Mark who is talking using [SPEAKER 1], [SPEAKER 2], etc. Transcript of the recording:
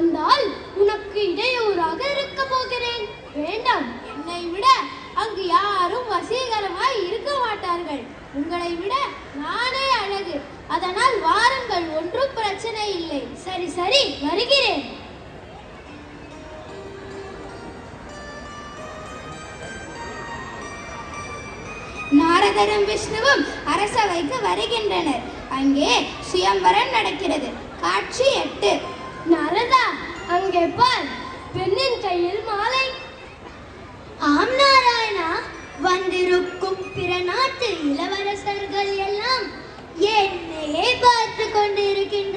[SPEAKER 1] வந்தால் உனக்கு இடையூறாக இருக்க போகிறேன். வேண்டாம், என்னை விட அங்கு யாரும் வசீகரமாய் இருக்க மாட்டார்கள். உங்களை விட நானே அழகு. அதனால் வாருங்கள், ஒன்றும் பிரச்சனை இல்லை. சரி சரி, வருகிறேன். நாரதரும் விஷ்ணுவும் அரசவைக்கு வருகின்றனர். அங்கே சுயம்பரம் நடக்கிறது. காட்சி 8. நாரதா, அங்கே பார், பெண்ணின் கையில் மாலை. ஆம் நாராயணா, வந்திருக்கும் பிற நாட்டு இளவரசர்கள் எல்லாம் என்னையே பார்த்து கொண்டிருக்கின்றனர்.